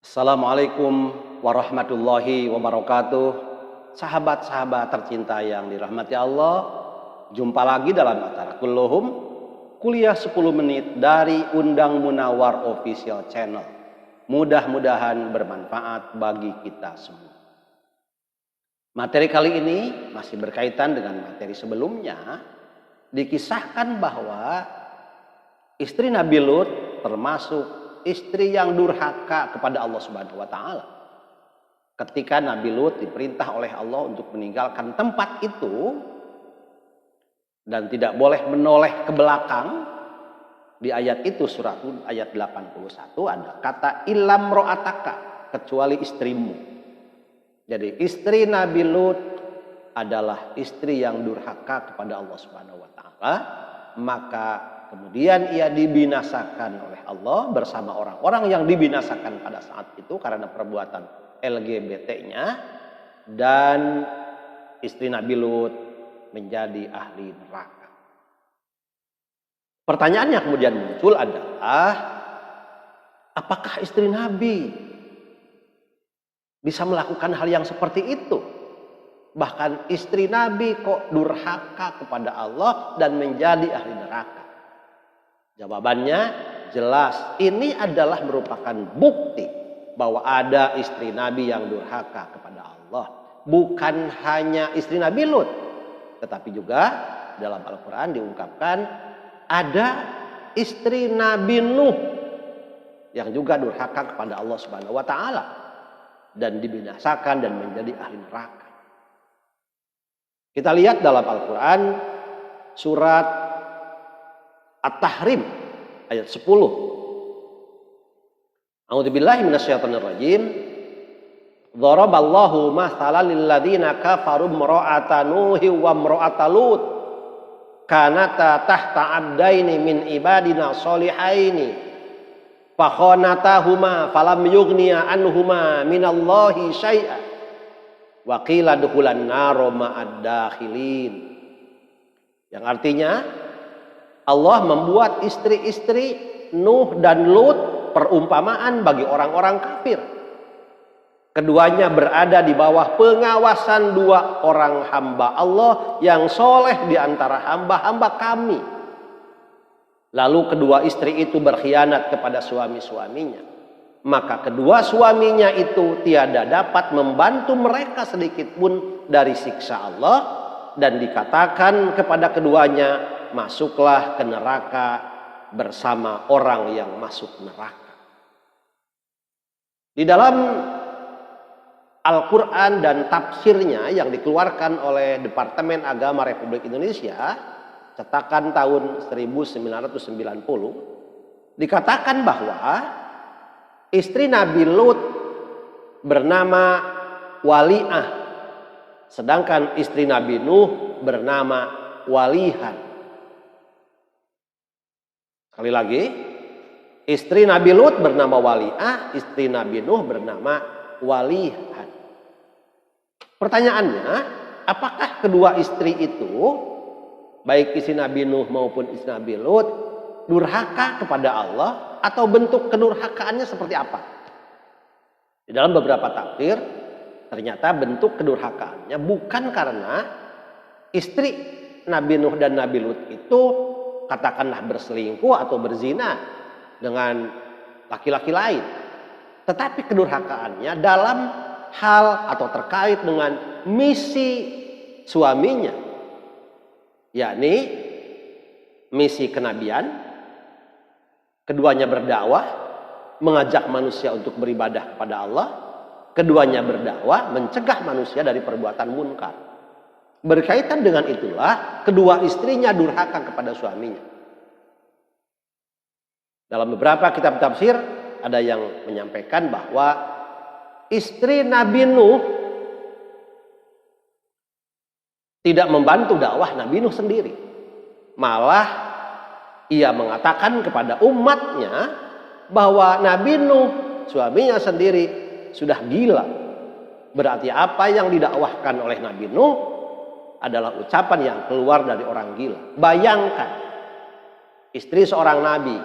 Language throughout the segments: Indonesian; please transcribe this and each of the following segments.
Assalamualaikum warahmatullahi wabarakatuh. Sahabat-sahabat tercinta yang dirahmati Allah, jumpa lagi dalam acara Kulluhum, kuliah 10 menit dari Undang Munawar Official Channel. Mudah-mudahan bermanfaat bagi kita semua. Materi kali ini masih berkaitan dengan materi sebelumnya. Dikisahkan bahwa istri Nabi Lut termasuk istri yang durhaka kepada Allah Subhanahu wa taala. Ketika Nabi Lut diperintah oleh Allah untuk meninggalkan tempat itu dan tidak boleh menoleh ke belakang, di ayat itu surat Hud ayat 81 ada kata illam ro'ataka, kecuali istrimu. Jadi istri Nabi Lut adalah istri yang durhaka kepada Allah Subhanahu wa taala, maka kemudian ia dibinasakan oleh Allah bersama orang-orang yang dibinasakan pada saat itu karena perbuatan LGBT-nya, dan istri Nabi Lut menjadi ahli neraka. Pertanyaan yang kemudian muncul adalah, apakah istri Nabi bisa melakukan hal yang seperti itu? Bahkan istri Nabi kok durhaka kepada Allah dan menjadi ahli neraka? Jawabannya jelas, ini adalah merupakan bukti bahwa ada istri Nabi yang durhaka kepada Allah. Bukan hanya istri Nabi Lut, tetapi juga dalam Al-Quran diungkapkan ada istri Nabi Nuh yang juga durhaka kepada Allah Subhanahu wa taala dan dibinasakan dan menjadi ahli neraka. Kita lihat dalam Al-Quran surat At-Tahrim ayat 10. A'udzubillahi minasyaitonir rajim. Dharaballahu mathalan lil ladzina kafaru imra'ata Nuhi wa imra'ata Lut kanata tahta abdaini min ibadina sholihaini fakhanatahuma falam yughniya anhuma minallahi syai'a wa qila dukhulan nar ma'ad dakhilin. Yang artinya Allah membuat istri-istri Nuh dan Lut perumpamaan bagi orang-orang kafir. Keduanya berada di bawah pengawasan dua orang hamba Allah yang soleh di antara hamba-hamba kami. Lalu kedua istri itu berkhianat kepada suami-suaminya. Maka kedua suaminya itu tiada dapat membantu mereka sedikit pun dari siksa Allah, dan dikatakan kepada keduanya, masuklah ke neraka bersama orang yang masuk neraka. Di dalam Al-Quran dan tafsirnya yang dikeluarkan oleh Departemen Agama Republik Indonesia, cetakan tahun 1990, dikatakan bahwa istri Nabi Lut bernama Wali'ah, sedangkan istri Nabi Nuh bernama Walihan. Sekali lagi, istri Nabi Lut bernama Wali'ah, istri Nabi Nuh bernama Walihan. Pertanyaannya, apakah kedua istri itu, baik istri Nabi Nuh maupun istri Nabi Lut, durhaka kepada Allah, atau bentuk kedurhakaannya seperti apa? Di dalam beberapa tafsir, ternyata bentuk kedurhakaannya bukan karena istri Nabi Nuh dan Nabi Lut itu katakanlah berselingkuh atau berzina dengan laki-laki lain, tetapi kedurhakaannya dalam hal atau terkait dengan misi suaminya, yakni misi kenabian. Keduanya berdakwah, mengajak manusia untuk beribadah kepada Allah. Keduanya berdakwah, mencegah manusia dari perbuatan munkar. Berkaitan dengan itulah kedua istrinya durhaka kepada suaminya. Dalam beberapa kitab tafsir ada yang menyampaikan bahwa istri Nabi Nuh tidak membantu dakwah Nabi Nuh sendiri. Malah ia mengatakan kepada umatnya bahwa Nabi Nuh suaminya sendiri sudah gila. Berarti apa yang didakwahkan oleh Nabi Nuh adalah ucapan yang keluar dari orang gila. Bayangkan istri seorang nabi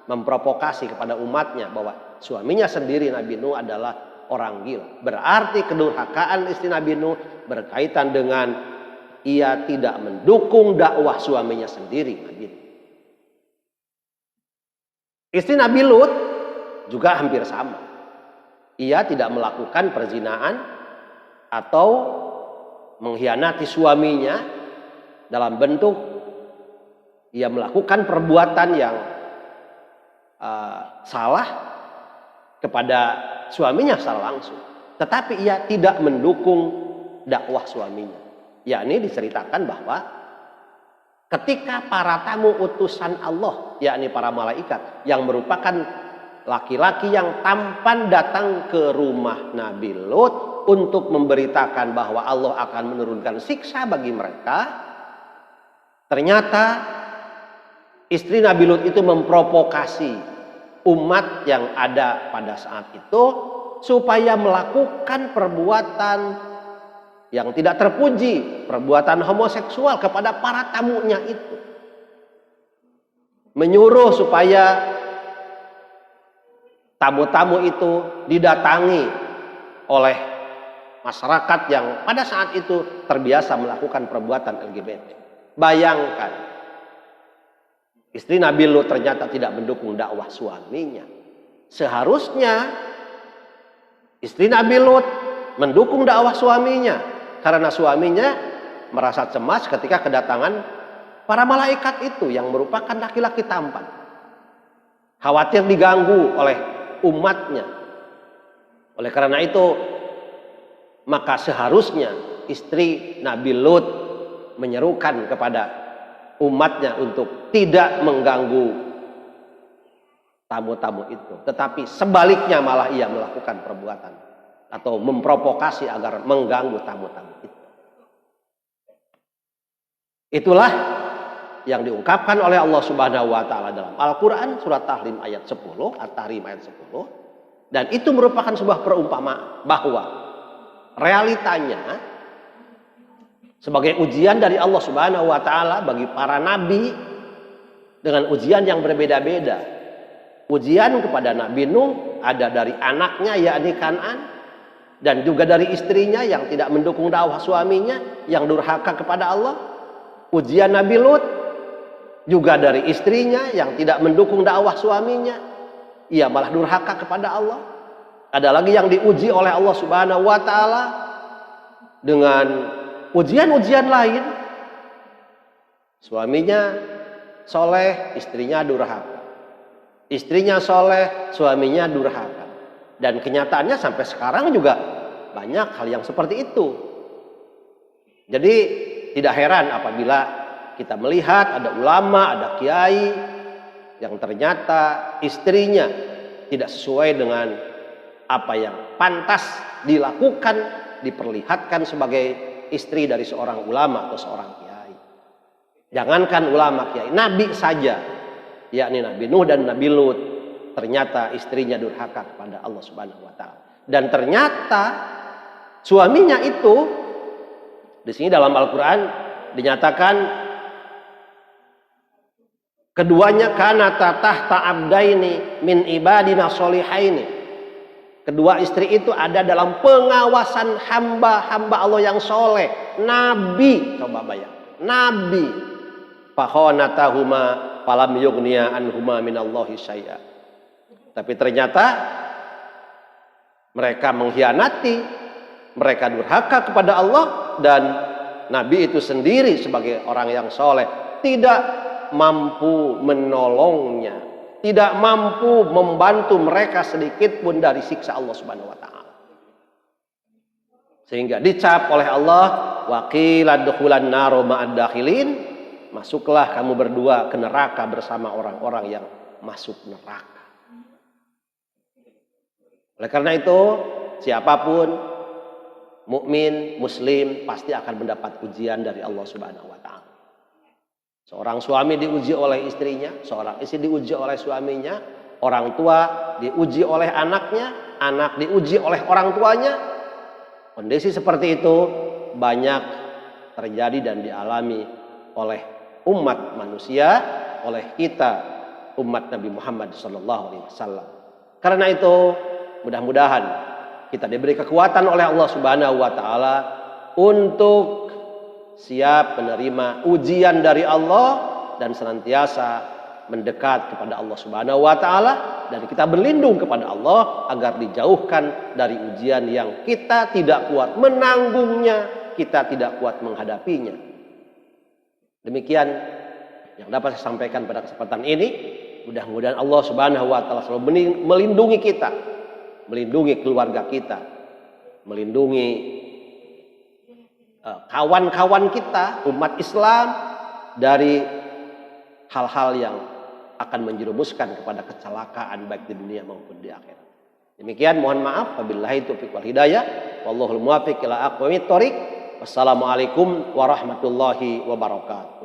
memprovokasi kepada umatnya bahwa suaminya sendiri Nabi Nuh adalah orang gila. Berarti kedurhakaan istri Nabi Nuh berkaitan dengan ia tidak mendukung dakwah suaminya sendiri, Nabi Nuh. Istri Nabi Lut juga hampir sama. Ia tidak melakukan perzinaan atau mengkhianati suaminya dalam bentuk ia melakukan perbuatan yang salah kepada suaminya secara langsung. Tetapi ia tidak mendukung dakwah suaminya. Yakni diceritakan bahwa ketika para tamu utusan Allah, yakni para malaikat yang merupakan laki-laki yang tampan datang ke rumah Nabi Lut untuk memberitakan bahwa Allah akan menurunkan siksa bagi mereka, ternyata istri Nabi Lut itu memprovokasi umat yang ada pada saat itu supaya melakukan perbuatan yang tidak terpuji, perbuatan homoseksual kepada para tamunya itu. Menyuruh supaya tamu-tamu itu didatangi oleh masyarakat yang pada saat itu terbiasa melakukan perbuatan LGBT. Bayangkan, istri Nabi Lut ternyata tidak mendukung dakwah suaminya. Seharusnya istri Nabi Lut mendukung dakwah suaminya. Karena suaminya merasa cemas ketika kedatangan para malaikat itu yang merupakan laki-laki tampan. Khawatir diganggu oleh umatnya. Oleh karena itu, maka seharusnya istri Nabi Lut menyerukan kepada umatnya untuk tidak mengganggu tamu-tamu itu. Tetapi sebaliknya malah ia melakukan perbuatan atau memprovokasi agar mengganggu tamu-tamu itu. Itulah yang diungkapkan oleh Allah Subhanahu wa taala dalam Al-Qur'an surat Tahrim ayat 10, At-Tahrim ayat 10, dan itu merupakan sebuah perumpamaan bahwa realitanya sebagai ujian dari Allah Subhanahu wa taala bagi para nabi dengan ujian yang berbeda-beda. Ujian kepada Nabi Nuh ada dari anaknya yakni Kan'an, dan juga dari istrinya yang tidak mendukung dakwah suaminya, yang durhaka kepada Allah. Ujian Nabi Lut juga dari istrinya yang tidak mendukung dakwah suaminya, ia malah durhaka kepada Allah. Ada lagi yang diuji oleh Allah Subhanahu wa taala dengan ujian-ujian lain. Suaminya soleh, istrinya durhaka. Istrinya soleh, suaminya durhaka. Dan kenyataannya sampai sekarang juga banyak hal yang seperti itu. Jadi tidak heran apabila kita melihat ada ulama, ada kiai yang ternyata istrinya tidak sesuai dengan apa yang pantas dilakukan, diperlihatkan sebagai istri dari seorang ulama atau seorang kiai. Jangankan ulama, kiai, nabi saja, yakni Nabi Nuh dan Nabi Lut, ternyata istrinya durhaka kepada Allah Subhanahu wa taala. Dan ternyata suaminya itu di sini dalam Al-Qur'an dinyatakan keduanya kanata tahta abdaini min ibadina sholihaini. Kedua istri itu ada dalam pengawasan hamba-hamba Allah yang soleh. Nabi, coba bayang, nabi. Fakhonatahuma falam yughniya anhuma minallahi syai'a. Tapi ternyata mereka mengkhianati, mereka durhaka kepada Allah, dan Nabi itu sendiri sebagai orang yang soleh tidak mampu menolongnya, tidak mampu membantu mereka sedikit pun dari siksa Allah Subhanahu wa taala. Sehingga dicap oleh Allah, wa qila dukhulan naro ma'ad dakhilin, masuklah kamu berdua ke neraka bersama orang-orang yang masuk neraka. Oleh karena itu, siapapun mukmin, muslim pasti akan mendapat ujian dari Allah Subhanahu wa taala. Seorang suami diuji oleh istrinya, seorang istri diuji oleh suaminya, orang tua diuji oleh anaknya, anak diuji oleh orang tuanya. Kondisi seperti itu banyak terjadi dan dialami oleh umat manusia, oleh kita umat Nabi Muhammad sallallahu alaihi wasallam. Karena itu mudah-mudahan kita diberi kekuatan oleh Allah Subhanahu wa taala untuk siap menerima ujian dari Allah dan senantiasa mendekat kepada Allah Subhanahu wa taala, dan kita berlindung kepada Allah agar dijauhkan dari ujian yang kita tidak kuat menanggungnya, kita tidak kuat menghadapinya. Demikian yang dapat saya sampaikan pada kesempatan ini. Mudah-mudahan Allah Subhanahu wa taala selalu melindungi kita, melindungi keluarga kita, melindungi kawan-kawan kita, umat Islam, dari hal-hal yang akan menjerumuskan kepada kecelakaan baik di dunia maupun di akhirat. Demikian, mohon maaf wabillahi taufiq wal hidayah. Wallahul muwaffiq ila aqwamit thoriq. Wassalamualaikum warahmatullahi wabarakatuh.